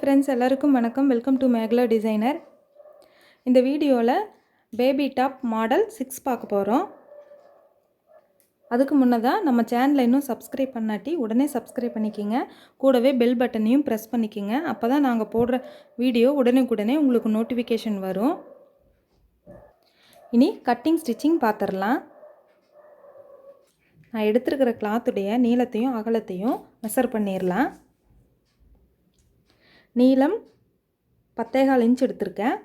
Friends, எல்லாருக்கும் வணக்கம். Welcome to Megala designer. இந்த வீடியோவில் பேபி டாப் மாடல் 6 பார்க்க போகிறோம். அதுக்கு முன்னதாக நம்ம சேனலை இன்னும் சப்ஸ்கிரைப் பண்ணாட்டி உடனே சப்ஸ்கிரைப் பண்ணிக்கோங்க. கூடவே பெல் பட்டனையும் ப்ரெஸ் பண்ணிக்கோங்க. அப்போ தான் நாங்கள் போடுற வீடியோ உடனே உங்களுக்கு நோட்டிஃபிகேஷன் வரும். இனி கட்டிங் ஸ்டிச்சிங் பார்த்துடலாம். நான் எடுத்துருக்கிற கிளாத்துடைய நீளத்தையும் அகலத்தையும் மெஷர் பண்ணிடலாம். நீளம் 10.25 இன்ச் எடுத்திருக்கேன்.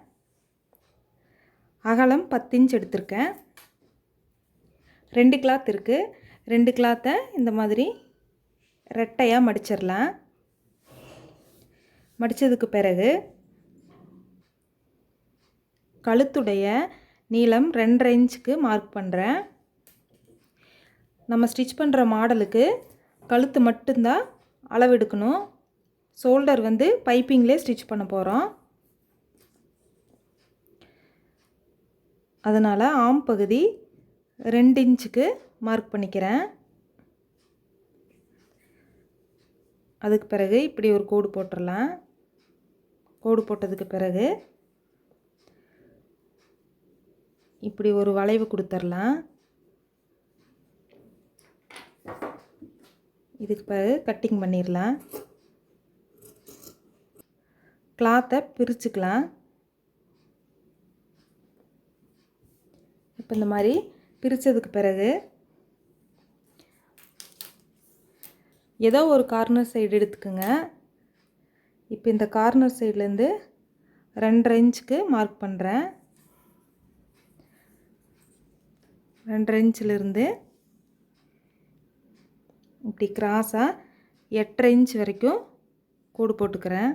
அகலம் 10 இன்ச் எடுத்திருக்கேன். 2 கிளாத் இருக்குது. 2 கிளாத்தை இந்த மாதிரி ரெட்டையாக மடிச்சிடலாம். மடித்ததுக்கு பிறகு கழுத்துடைய நீளம் 2.5 இன்ச்சுக்கு மார்க் பண்ணுறேன். நம்ம ஸ்டிச் பண்ணுற மாடலுக்கு கழுத்து மட்டும்தான் அளவு எடுக்கணும். ஷோல்டர் வந்து பைப்பிங்லேயே ஸ்டிச் பண்ண போகிறோம். அதனால் ஆம் பகுதி 2 இன்ச்சுக்கு மார்க் பண்ணிக்கிறேன். அதுக்கு பிறகு இப்படி ஒரு கோடு போட்டுடலாம். கோடு போட்டதுக்கு பிறகு இப்படி ஒரு வளைவு கொடுத்துடலாம். இதுக்கு பிறகு கட்டிங் பண்ணிடலாம். கிளாத்தை பிரிச்சுக்கலாம். இப்போ இந்த மாதிரி பிரித்ததுக்கு பிறகு ஏதோ ஒரு கார்னர் சைடு எடுத்துக்கோங்க. இப்போ இந்த கார்னர் சைட்லேருந்து 2.5 இன்ச்சுக்கு மார்க் பண்ணுறேன். 2.5 இன்ச்சிலிருந்து இப்படி கிராஸாக 8.5 இன்ச் வரைக்கும் கோடு போட்டுக்கிறேன்.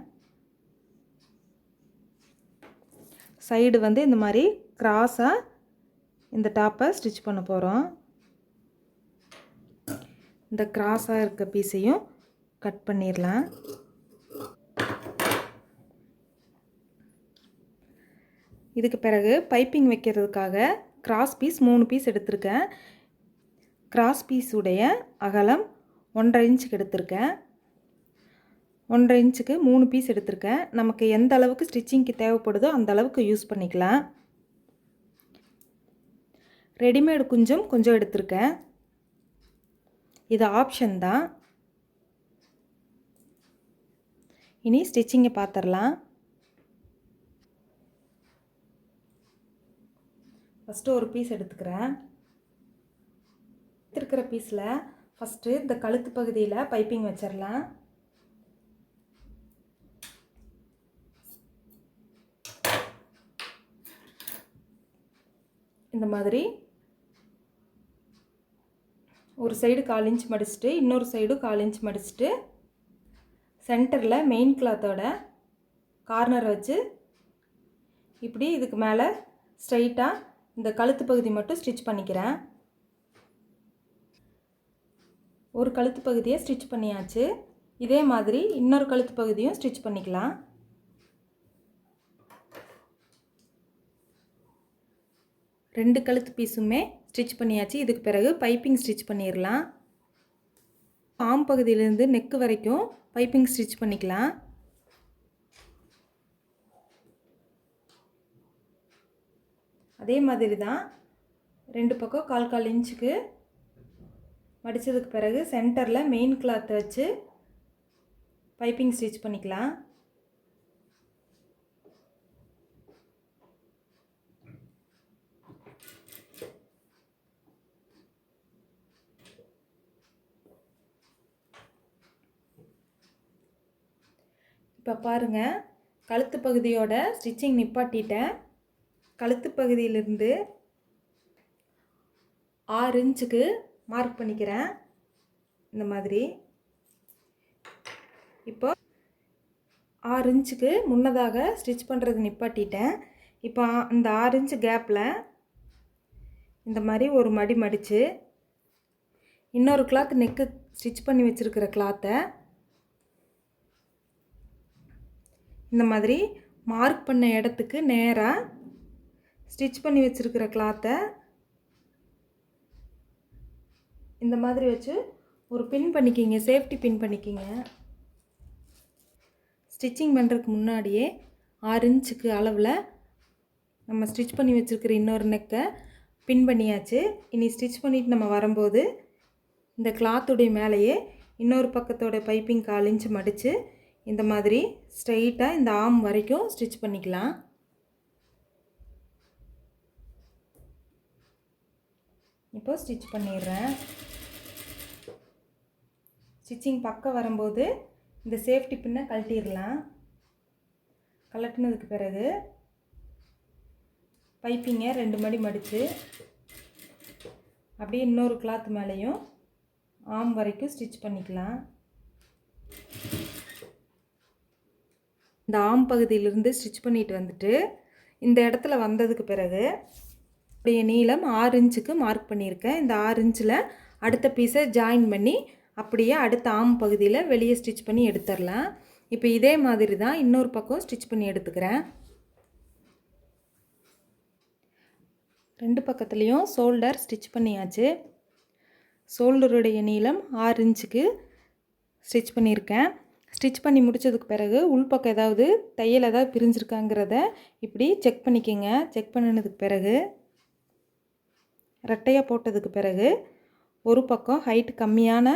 சைடு வந்து இந்த மாதிரி கிராஸாக இந்த டாப்பை ஸ்டிச் பண்ண போகிறோம். இந்த கிராஸாக இருக்க பீஸையும் கட் பண்ணிடலாம். இதுக்கு பிறகு பைப்பிங் வைக்கிறதுக்காக கிராஸ் பீஸ் 3 பீஸ் எடுத்திருக்கேன். கிராஸ் பீஸுடைய அகலம் 1.5 இன்ச்சுக்கு எடுத்திருக்கேன். 1.5 இன்ச்சுக்கு 3 பீஸ் எடுத்திருக்கேன். நமக்கு எந்த அளவுக்கு ஸ்டிச்சிங்க்கு தேவைப்படுதோ அந்த அளவுக்கு யூஸ் பண்ணிக்கலாம். ரெடிமேடு கொஞ்சம் எடுத்திருக்கேன். இது ஆப்ஷன் தான். இனி ஸ்டிச்சிங்கை பார்த்துடலாம். ஃபஸ்ட்டு ஒரு பீஸ் எடுத்துக்கிறேன். எடுத்துருக்கிற பீஸில் ஃபஸ்ட்டு இந்த கழுத்து பகுதியில் பைப்பிங் வச்சிடலாம். இந்த மாதிரி ஒரு சைடு 1/4 இன்ச் மடிச்சுட்டு இன்னொரு சைடு 1/4 இன்ச் மடிச்சுட்டு சென்டரில் மெயின் கிளாத்தோட கார்னர் வச்சு இப்படி இதுக்கு மேலே ஸ்ட்ரைட்டாக இந்த கழுத்து பகுதி மட்டும் ஸ்டிச் பண்ணிக்கிறேன். ஒரு கழுத்து பகுதியை ஸ்டிச் பண்ணியாச்சு. இதே மாதிரி இன்னொரு கழுத்து பகுதியும் ஸ்டிச் பண்ணிக்கலாம். ரெண்டு கழுத்து பீஸுமே ஸ்டிச் பண்ணியாச்சு. இதுக்கு பிறகு பைப்பிங் ஸ்டிச் பண்ணிடலாம். ஆம் பகுதியிலேருந்து நெக்கு வரைக்கும் பைப்பிங் ஸ்டிச் பண்ணிக்கலாம். அதே மாதிரி தான் 2 பக்கம் 1/4 இன்ச்சுக்கு மடித்ததுக்கு பிறகு சென்டரில் மெயின் கிளாத்தை வச்சு பைப்பிங் ஸ்டிச் பண்ணிக்கலாம். இப்போ பாருங்கள், கழுத்து பகுதியோட ஸ்டிச்சிங் நிப்பாட்டிட்டேன். கழுத்து பகுதியிலிருந்து 6 இன்ச்சுக்கு மார்க் பண்ணிக்கிறேன். இந்த மாதிரி இப்போ 6 இன்ச்சுக்கு முன்னதாக ஸ்டிச் பண்ணுறது நிப்பாட்டிட்டேன். இப்போ இந்த 6 இன்ச்சு கேப்பில் இந்த மாதிரி ஒரு மடி மடித்து இன்னொரு கிளாத் நெக்கு ஸ்டிச் பண்ணி வச்சுருக்கிற கிளாத்தை இந்த மாதிரி மார்க் பண்ண இடத்துக்கு நேராக ஸ்டிச் பண்ணி வச்சுருக்கிற கிளாத்தை இந்த மாதிரி வச்சு ஒரு பின் பண்ணிக்கிங்க, சேஃப்டி பின் பண்ணிக்கிங்க. ஸ்டிச்சிங் பண்ணுறதுக்கு முன்னாடியே 6 இன்ச்சுக்கு அளவில் நம்ம ஸ்டிச் பண்ணி வச்சுருக்கிற இன்னொரு நெக்கை பின் பண்ணியாச்சு. இனி ஸ்டிச் பண்ணிவிட்டு நம்ம வரும்போது இந்த கிளாத்துடைய மேலேயே இன்னொரு பக்கத்தோட பைப்பிங் 1/4 இன்ச்சு மடித்து இந்த மாதிரி ஸ்ட்ரைட்டாக இந்த ஆர்ம் வரைக்கும் ஸ்டிச் பண்ணிக்கலாம். இப்போ ஸ்டிச் பண்ணிடுறேன். ஸ்டிச்சிங் பக்கம் வரும்போது இந்த சேஃப்டி பின்னை கழட்டிடலாம். கழட்டினதுக்கு பிறகு பைப்பிங்கை 2 மடி மடித்து அப்படியே இன்னொரு கிளாத் மேலேயும் ஆர்ம் வரைக்கும் ஸ்டிச் பண்ணிக்கலாம். இந்த ஆர்ம் பகுதியிலிருந்து ஸ்டிச் பண்ணிட்டு வந்துட்டு இந்த இடத்துல வந்ததுக்கு பிறகு உடைய நீளம் 6 இன்ச்சுக்கு மார்க் பண்ணியிருக்கேன். இந்த 6 இன்ச்சில் அடுத்த பீஸை ஜாயின் பண்ணி அப்படியே அடுத்த ஆர்ம் பகுதியில் வெளியே ஸ்டிச் பண்ணி எடுத்துடலாம். இப்போ இதே மாதிரி தான் இன்னொரு பக்கம் ஸ்டிச் பண்ணி எடுத்துக்கிறேன். 2 பக்கத்துலேயும் ஷோல்டர் ஸ்டிச் பண்ணியாச்சு. ஷோல்டருடைய நீளம் 6 இன்ச்சுக்கு ஸ்டிச் பண்ணியிருக்கேன். ஸ்டிச் பண்ணி முடித்ததுக்கு பிறகு உள்பக்கம் ஏதாவது தையல் ஏதாவது பிரிஞ்சிருக்காங்கிறத இப்படி செக் பண்ணிக்கோங்க. செக் பண்ணினதுக்கு பிறகு ரெட்டையாக போட்டதுக்கு பிறகு ஒரு பக்கம் ஹைட் கம்மியான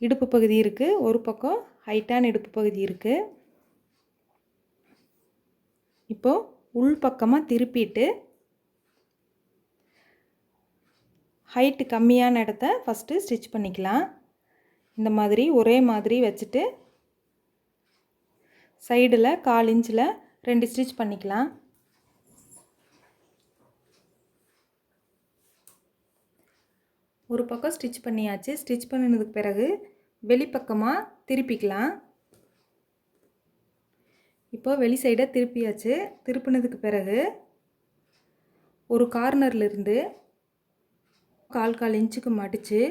இடுப்பு பகுதி இருக்குது, ஒரு பக்கம் ஹைட்டான இடுப்பு பகுதி இருக்குது. இப்போது உள் பக்கமாக திருப்பிட்டு ஹைட்டு கம்மியான இடத்த ஃபஸ்ட்டு ஸ்டிச் பண்ணிக்கலாம். இந்த மாதிரி ஒரே மாதிரி வச்சுட்டு சைடில் 1/4 இன்ச்சில் 2 ஸ்டிச் பண்ணிக்கலாம். ஒரு பக்கம் ஸ்டிச் பண்ணியாச்சு. ஸ்டிச் பண்ணினதுக்கு பிறகு வெளிப்பக்கமாக திருப்பிக்கலாம். இப்போ வெளி சைடை திருப்பியாச்சு. திருப்பினதுக்கு பிறகு ஒரு கார்னர்லேருந்து 1/4 இன்ச்சுக்கு மடித்து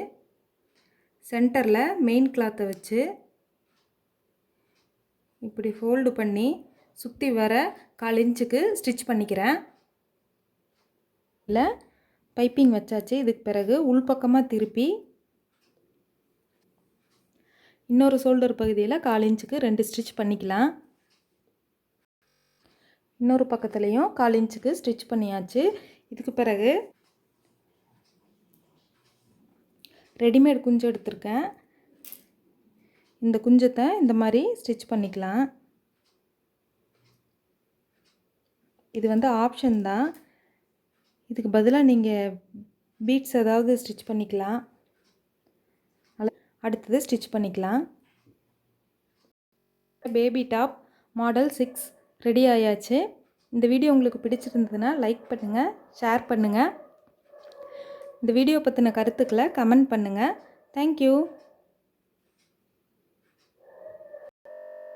சென்டரில் மெயின் கிளாத்தை வச்சு இப்படி ஃபோல்டு பண்ணி சுற்றி வர 1/4 இன்ச்சுக்கு ஸ்டிச் பண்ணிக்கிறேன். இல்லை பைப்பிங் வச்சாச்சு. இதுக்கு பிறகு உள்பக்கமாக திருப்பி இன்னொரு ஷோல்டர் பகுதியில் 1/4 இன்ச்சுக்கு 2 ஸ்டிச் பண்ணிக்கலாம். இன்னொரு பக்கத்துலேயும் 1/4 இன்ச்சுக்கு ஸ்டிச் பண்ணியாச்சு. இதுக்கு பிறகு ரெடிமேட் குஞ்சு எடுத்திருக்கேன். இந்த குஞ்சத்தை இந்த மாதிரி ஸ்டிச் பண்ணிக்கலாம். இது வந்து ஆப்ஷன் தான். இதுக்கு பதிலாக நீங்கள் பீட்ஸ் ஏதாவது ஸ்டிச் பண்ணிக்கலாம். அடுத்தது ஸ்டிச் பண்ணிக்கலாம். பேபி டாப் மாடல் 6 ரெடி ஆயாச்சு. இந்த வீடியோ உங்களுக்கு பிடிச்சிருந்ததுன்னா லைக் பண்ணுங்கள், ஷேர் பண்ணுங்கள். இந்த வீடியோ பற்றின கருத்துக்களை கமெண்ட் பண்ணுங்கள். தேங்க்யூ.